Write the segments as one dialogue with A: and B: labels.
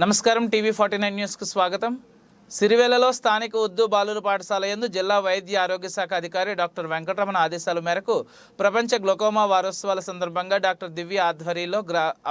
A: నమస్కారం టీవీ 49 న్యూస్కు స్వాగతం. సిరివెల్లలో స్థానిక ఉర్దూ బాలుర పాఠశాల యందు జిల్లా వైద్య ఆరోగ్య శాఖ అధికారి డాక్టర్ వెంకటరమణ ఆదేశాల మేరకు ప్రపంచ గ్లకోమా వారోత్సవాల సందర్భంగా డాక్టర్ దివ్య ఆధ్వర్యంలో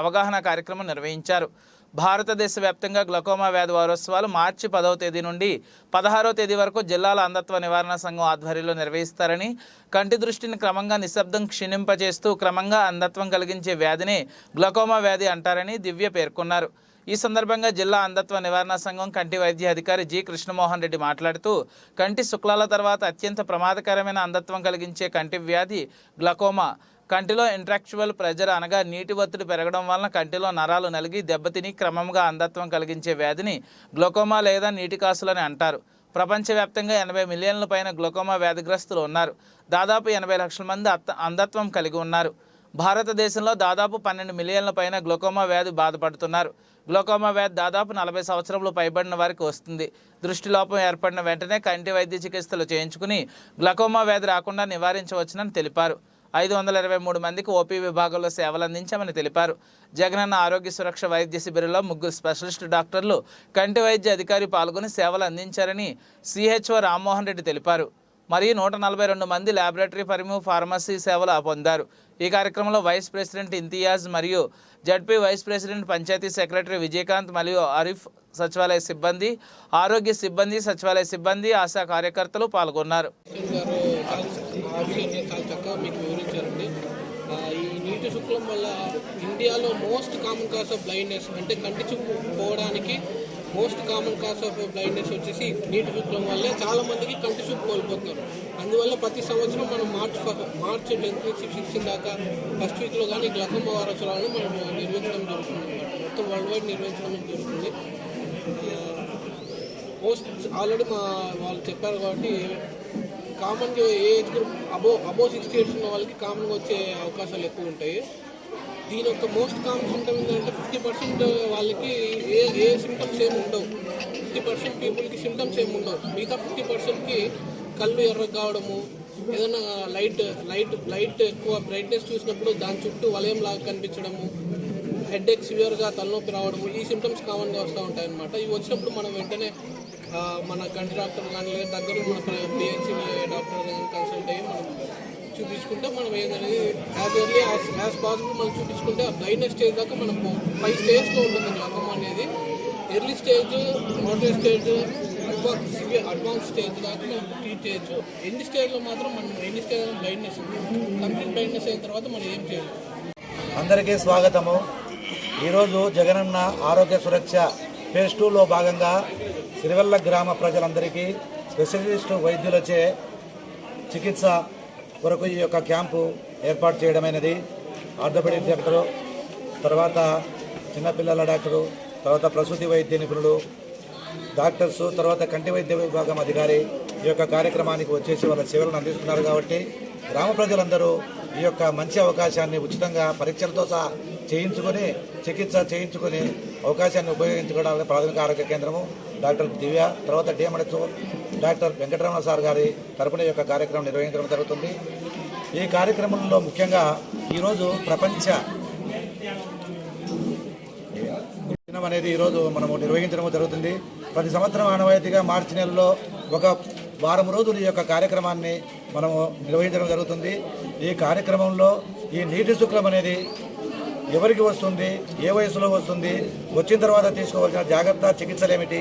A: అవగాహన కార్యక్రమం నిర్వహించారు. భారతదేశ వ్యాప్తంగా గ్లకోమా వ్యాధి వారోత్సవాలు మార్చి 10వ తేదీ నుండి 16వ తేదీ వరకు జిల్లాల అంధత్వ నివారణ సంఘం ఆధ్వర్యంలో నిర్వహిస్తారని, కంటి దృష్టిని క్రమంగా నిశ్శబ్దం క్షీణింపజేస్తూ క్రమంగా అంధత్వం కలిగించే వ్యాధిని గ్లకోమా వ్యాధి అంటారని దివ్య పేర్కొన్నారు. ఈ సందర్భంగా జిల్లా అంధత్వ నివారణ సంఘం కంటి వైద్య అధికారి జి కృష్ణమోహన్ రెడ్డి మాట్లాడుతూ, కంటి శుక్లాల తర్వాత అత్యంత ప్రమాదకరమైన అంధత్వం కలిగించే కంటి వ్యాధి గ్లకోమా. కంటిలో ఇంట్రాక్చువల్ ప్రెజర్ అనగా నీటి ఒత్తిడి పెరగడం వలన కంటిలో నరాలు నలిగి దెబ్బతిని క్రమంగా అంధత్వం కలిగించే వ్యాధిని గ్లకోమా లేదా నీటి కాసులని అంటారు. ప్రపంచవ్యాప్తంగా 80 మిలియన్ల పైన గ్లకోమా వ్యాధిగ్రస్తులు ఉన్నారు. దాదాపు 80 లక్షల మంది అంధత్వం కలిగి ఉన్నారు. భారతదేశంలో దాదాపు 12 మిలియన్ల పైన గ్లకోమా వ్యాధి బాధపడుతున్నారు. గ్లకోమా వ్యాధి దాదాపు 40 సంవత్సరములు పైబడిన వారికి వస్తుంది. దృష్టి లోపం ఏర్పడిన వెంటనే కంటి వైద్య చికిత్సలు చేయించుకుని గ్లకోమా వ్యాధి రాకుండా నివారించవచ్చునని తెలిపారు. 523 మందికి ఓపీ విభాగంలో సేవలు అందించామని తెలిపారు. జగనన్న ఆరోగ్య సురక్ష వైద్య శిబిరంలో 3 స్పెషలిస్ట్ డాక్టర్లు, కంటి వైద్య అధికారి పాల్గొని సేవలు అందించారని సిహెచ్ఓ రామ్మోహన్ రెడ్డి తెలిపారు. మరియు 142 మంది ల్యాబొరేటరీ ఫార్మసీ సేవలు పొందారు. ఈ కార్యక్రమంలో వైస్ ప్రెసిడెంట్ ఇంతియాజ్ మరియు ZP vice president panchayat secretary Vijayakanth మరియు ఆరిఫ్, సచివాలయ సిబ్బంది, ఆరోగ్య సిబ్బంది, సచివాలయ సిబ్బంది, ఆశా కార్యకర్తలు పాల్గొన్నారు.
B: ఈ నీటి శుక్లం వల్ల ఇండియాలో most common cause of blindness అంటే కంటి చూపు పోవడానికి most common cause of blindness వచ్చేసి నీటి శుక్లం వల్లే చాలా మందికి కంటి చూపు కోల్పోతున్నారు. అందువల్ల ప్రతి సంవత్సరం మనం మార్చ్ 10th నుంచి 16 దాకా ఫస్ట్ వీక్లో కానీ గ్లకోమా వారోత్సవాలను మనం నిర్వహించడం జరుగుతుంది అన్నమాట. మొత్తం వరల్డ్ వైడ్ నిర్వహించడం జరుగుతుంది. ఆల్రెడీ వాళ్ళు చెప్పారు కాబట్టి కామన్గా ఏజ్ గ్రూప్ అబో 60 ఇయర్స్ ఉన్న వాళ్ళకి కామన్గా వచ్చే అవకాశాలు ఎక్కువ ఉంటాయి. దీని యొక్క మోస్ట్ కామన్ సిమ్టమ్ ఏంటంటే 50% వాళ్ళకి ఏ సిమ్టమ్స్ ఏమి ఉండవు. 50% పీపుల్కి సిమ్టమ్స్ ఏమి ఉండవు. మిగతా 50%కి కళ్ళు ఎర్ర కావడము, ఏదైనా లైట్ ఎక్కువ బ్రైట్నెస్ చూసినప్పుడు దాని చుట్టూ వలయం లాగా కనిపించడము, హెడేక్ సివియర్గా తలనొప్పి రావడము, ఈ సిమ్టమ్స్ కామన్గా వస్తూ ఉంటాయి అన్నమాట. ఇవి వచ్చినప్పుడు మనం వెంటనే మన కంటి డాక్టర్ కానీ లేదా దగ్గరలో మన పిహెచ్సి డాక్టర్ కానీ కన్సల్ట్ అయ్యి మనం చూపించుకుంటే మనం ఏదనేది యాజ్ ఎర్లీ యాజ్ పాసిబుల్ మనం చూపించుకుంటే ఆ బ్లైండ్నెస్ స్టేజ్ దాకా మనం 5 స్టేజ్లో ఉంటుంది గ్లకోమా అనేది. Early stage, moderate stage, advance stage దాకా మనం ట్రీట్ చేయొచ్చు. ఎన్ని స్టేజ్లో మాత్రం మనం ఎన్ని స్టేజ్ బ్లైండ్నెస్ కంప్లీట్ బ్లైండ్నెస్ అయిన తర్వాత మనం ఏం చేయాలి.
C: అందరికీ స్వాగతము. ఈరోజు జగనన్న ఆరోగ్య సురక్ష ఫేజ్ 2లో భాగంగా సిరివెల్ల గ్రామ ప్రజలందరికీ స్పెషలిస్ట్ వైద్యులచే చికిత్స కొరకు ఈ యొక్క క్యాంపు ఏర్పాటు చేయడమైనది. ఆర్థోపెడిక్ డాక్టరు, తర్వాత చిన్నపిల్లల డాక్టరు, తర్వాత ప్రసూతి వైద్య నిపుణులు, డాక్టర్సు, తర్వాత కంటి వైద్య విభాగం అధికారి ఈ యొక్క కార్యక్రమానికి వచ్చేసి వాళ్ళ సేవలను అందిస్తున్నారు. కాబట్టి గ్రామ ప్రజలందరూ ఈ యొక్క మంచి అవకాశాన్ని ఉచితంగా పరీక్షలతో సహా చేయించుకొని చికిత్స చేయించుకొని అవకాశాన్ని ఉపయోగించుకోవడానికి ప్రాథమిక ఆరోగ్య కేంద్రము డాక్టర్ దివ్య, తర్వాత డిఎంహెచ్ఓ డాక్టర్ వెంకటరమణ సార్ గారి తరపున ఈ యొక్క కార్యక్రమం నిర్వహించడం జరుగుతుంది. ఈ కార్యక్రమంలో ముఖ్యంగా ఈరోజు ప్రపంచ దినం అనేది ఈరోజు మనము నిర్వహించడం జరుగుతుంది. ప్రతి సంవత్సరం ఆనవాయితీగా మార్చి నెలలో ఒక వారం రోజులు ఈ యొక్క కార్యక్రమాన్ని మనము నిర్వహించడం జరుగుతుంది. ఈ కార్యక్రమంలో ఈ నీటి శుక్లం అనేది ఎవరికి వస్తుంది, ఏ వయసులో వస్తుంది, వచ్చిన తర్వాత తీసుకోవాల్సిన జాగ్రత్త, చికిత్సలు ఏమిటి,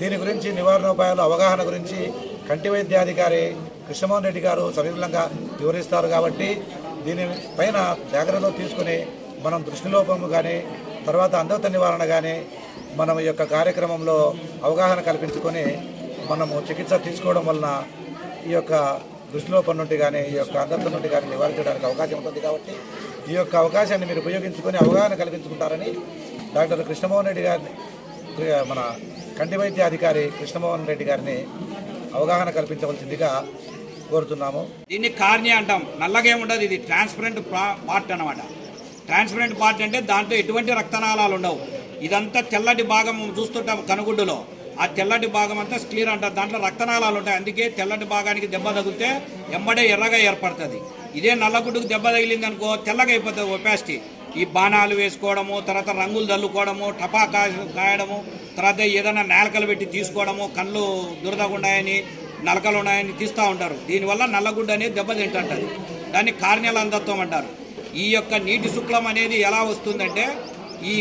C: దీని గురించి నివారణోపాయాలు అవగాహన గురించి కంటి వైద్యాధికారి కృష్ణమోహన్ రెడ్డి గారు సవివరంగా వివరిస్తారు. కాబట్టి దీనిపైన జాగ్రత్తలు తీసుకుని మనం దృష్టిలోపము కానీ తర్వాత అంధత్వ నివారణ కానీ మనం ఈ యొక్క కార్యక్రమంలో అవగాహన కల్పించుకొని మనము చికిత్స తీసుకోవడం వలన ఈ యొక్క దృష్టిలోపం నుండి కానీ ఈ యొక్క అంధత్వం నుండి కానీ నివారించడానికి అవకాశం ఉంటుంది. కాబట్టి ఈ యొక్క అవకాశాన్ని మీరు ఉపయోగించుకొని అవగాహన కల్పించుకుంటారని డాక్టర్ కృష్ణమోహన్ రెడ్డి గారిని, మన కంటి వైద్య అధికారి కృష్ణమోహన్ రెడ్డి గారిని అవగాహన కల్పించవలసిందిగా కోరుతున్నాము.
D: దీన్ని కార్నియా అంటాం. నల్లగా ఏముండదు, ఇది ట్రాన్స్పరెంట్ పార్ట్ అన్నమాట. ట్రాన్స్పరెంట్ పార్ట్ అంటే దాంట్లో ఎటువంటి రక్తనాళాలు ఉండవు. ఇదంతా తెల్లటి భాగం చూస్తుంటాం కనుగుడ్డులో, ఆ తెల్లటి భాగం అంతా క్లియర్ అంటారు. దాంట్లో రక్తనాళాలు ఉంటాయి. అందుకే తెల్లటి భాగానికి దెబ్బ తగిలితే ఎంబడే ఎర్రగా ఏర్పడుతుంది. ఇదే నల్లగుడ్డుకు దెబ్బ తగిలింది అనుకో తెల్లగా అయిపోతుంది ఒపాసిటీ. ఈ బాణాలు వేసుకోవడము, తర్వాత రంగులు చల్లుకోవడము, టపాకా కాయడము, తర్వాత ఏదైనా నేలకలు పెట్టి తీసుకోవడము, కళ్ళు దురదగా ఉన్నాయని నలకలు ఉన్నాయని తీస్తూ ఉంటారు. దీనివల్ల నల్లగుడ్డ అనేది దెబ్బతింటుంటుంది. దాన్ని కార్నియల్ అంధత్వం అంటారు. ఈ యొక్క నీటి శుక్లం అనేది ఎలా వస్తుందంటే, ఈ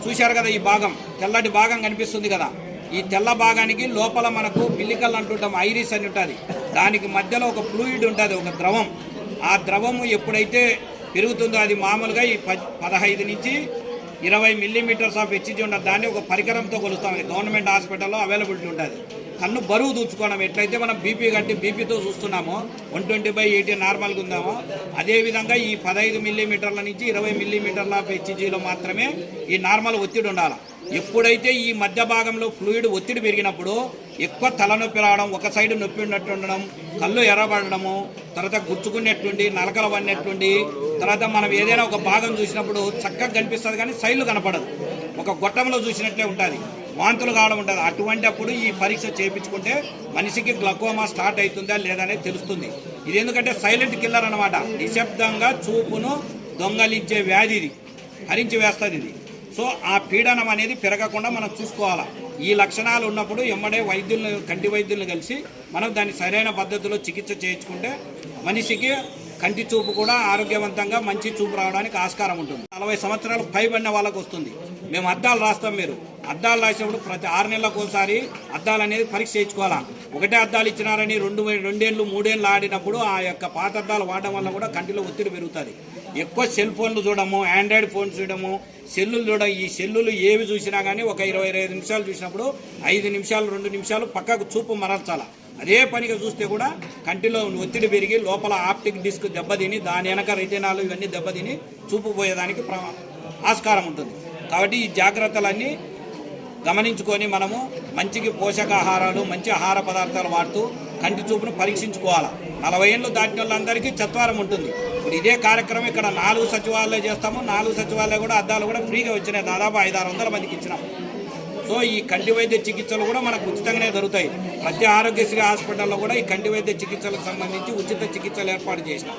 D: చూశారు కదా, ఈ భాగం తెల్లటి భాగం కనిపిస్తుంది కదా, ఈ తెల్ల భాగానికి లోపల మనకు పిల్లికల్ అంటుంటాం, ఐరిస్ అని ఉంటుంది. దానికి మధ్యలో ఒక ఫ్లూయిడ్ ఉంటుంది, ఒక ద్రవం. ఆ ద్రవము ఎప్పుడైతే పెరుగుతుందో అది మామూలుగా ఈ 15 నుంచి 20 మిల్లీమీటర్స్ ఆఫ్ హెచ్జీ ఉంటుంది. దాన్ని ఒక పరికరంతో కొలుస్తాం. గవర్నమెంట్ హాస్పిటల్లో అవైలబిలిటీ ఉంటుంది. కన్ను బరువు దూచుకోవడం ఎట్లయితే మనం బీపీ కట్టి బీపీతో చూస్తున్నామో 120/80 నార్మల్గా ఉందామో, అదేవిధంగా ఈ 15 మిల్లీమీటర్ల నుంచి 20 మిల్లీమీటర్ల ఆఫ్ హెచ్జీలో మాత్రమే ఈ నార్మల్ ఒత్తిడి ఉండాలి. ఎప్పుడైతే ఈ మధ్య భాగంలో ఫ్లూయిడ్ ఒత్తిడి పెరిగినప్పుడు ఎక్కువ తలనొప్పి రావడం, ఒక సైడ్ నొప్పి ఉన్నట్టు ఉండడం, కళ్ళు ఎర్రబడము, తర్వాత గుచ్చుకునేట్టుండి, నలకలు పడినట్టుండి, తర్వాత మనం ఏదైనా ఒక భాగం చూసినప్పుడు చక్కగా కనిపిస్తుంది కానీ సైడ్లు కనపడదు, ఒక గొట్టంలో చూసినట్లే ఉంటుంది, వాంతులు కావడం ఉంటుంది. అటువంటి అప్పుడు ఈ పరీక్ష చేయించుకుంటే మనిషికి గ్లకోమా స్టార్ట్ అవుతుందా లేదనేది తెలుస్తుంది. ఇది ఎందుకంటే సైలెంట్ కిల్లర్ అనమాట. నిశ్శబ్దంగా చూపును దొంగలించే వ్యాధి ఇది, హరించి వేస్తుంది ఇది. సో ఆ పీడనం అనేది పెరగకుండా మనం చూసుకోవాలా. ఈ లక్షణాలు ఉన్నప్పుడు ఎమ్మడే వైద్యులను, కంటి వైద్యులను కలిసి మనం దాన్ని సరైన పద్ధతిలో చికిత్స చేయించుకుంటే మనిషికి కంటి చూపు కూడా ఆరోగ్యవంతంగా మంచి చూపు రావడానికి ఆస్కారం ఉంటుంది. 40 సంవత్సరాలు పైబడిన వాళ్ళకు వస్తుంది. మేము అద్దాలు రాస్తాం. మీరు అద్దాలు రాసినప్పుడు ప్రతి 6 నెలలకు ఒకసారి అద్దాలు అనేది పరీక్ష చేయించుకోవాలా. ఒకటే అద్దాలు ఇచ్చినారని 2 ఏళ్ళు 3 ఏళ్ళు ఆడినప్పుడు ఆ యొక్క పాత అద్దాలు వాడడం వల్ల కూడా కంటిలో ఒత్తిడి పెరుగుతుంది. ఎక్కువ సెల్ ఫోన్లు చూడము, ఆండ్రాయిడ్ ఫోన్స్ చూడము, సెల్లులు చూడడం. ఈ సెల్లులు ఏవి చూసినా కానీ ఒక 20-25 నిమిషాలు చూసినప్పుడు 5 నిమిషాలు 2 నిమిషాలు పక్కకు చూపు మరల్చాలి. అదే పనిగా చూస్తే కూడా కంటిలో ఒత్తిడి పెరిగి లోపల ఆప్టిక్ డిస్క్ దెబ్బతిని దాని వెనక రెటినాలు ఇవన్నీ దెబ్బతిని చూపు పోయేదానికి ఆస్కారం ఉంటుంది. కాబట్టి ఈ జాగ్రత్తలన్నీ గమనించుకొని మనము మంచికి పోషకాహారాలు, మంచి ఆహార పదార్థాలు వాడుతూ కంటి చూపును పరీక్షించుకోవాలి. 40 ఏళ్ళు దాటిన వాళ్ళందరికీ చత్వారం ఉంటుంది. ఇప్పుడు ఇదే కార్యక్రమం ఇక్కడ 4 సచివాలయాలు చేస్తాము. 4 సచివాలయాలు కూడా అద్దాలు కూడా ఫ్రీగా వచ్చినాయి. దాదాపు 500-600 మందికి ఇచ్చినాం. సో ఈ కంటి వైద్య చికిత్సలు కూడా మనకు ఉచితంగానే దొరుకుతాయి. ప్రతి ఆరోగ్యశ్రీ హాస్పిటల్లో కూడా ఈ కంటి వైద్య చికిత్సలకు సంబంధించి ఉచిత చికిత్సలు ఏర్పాటు చేసినాం.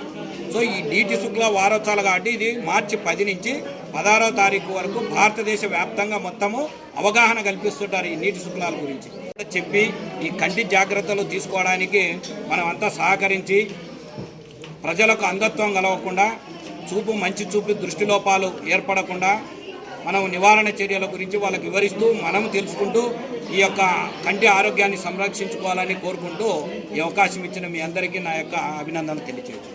D: సో ఈ నీటి శుక్ల వారోత్సవాలు కాబట్టి ఇది మార్చి 10 నుంచి 16వ తారీఖు వరకు భారతదేశ వ్యాప్తంగా మొత్తము అవగాహన కల్పిస్తుంటారు ఈ నీటి శుక్లాల గురించి చెప్పి ఈ కంటి జాగ్రత్తలు తీసుకోవడానికి మనం అంతా సహకరించి ప్రజలకు అంధత్వం కలగకుండా, మంచి చూపు దృష్టి లోపాలు ఏర్పడకుండా మనం నివారణ చర్యల గురించి వాళ్ళకి వివరిస్తూ మనం తెలుసుకుంటూ ఈ యొక్క కంటి ఆరోగ్యాన్ని సంరక్షించుకోవాలని కోరుకుంటూ ఈ అవకాశం ఇచ్చిన మీ అందరికీ నా యొక్క అభినందనలు తెలియజేయచ్చు.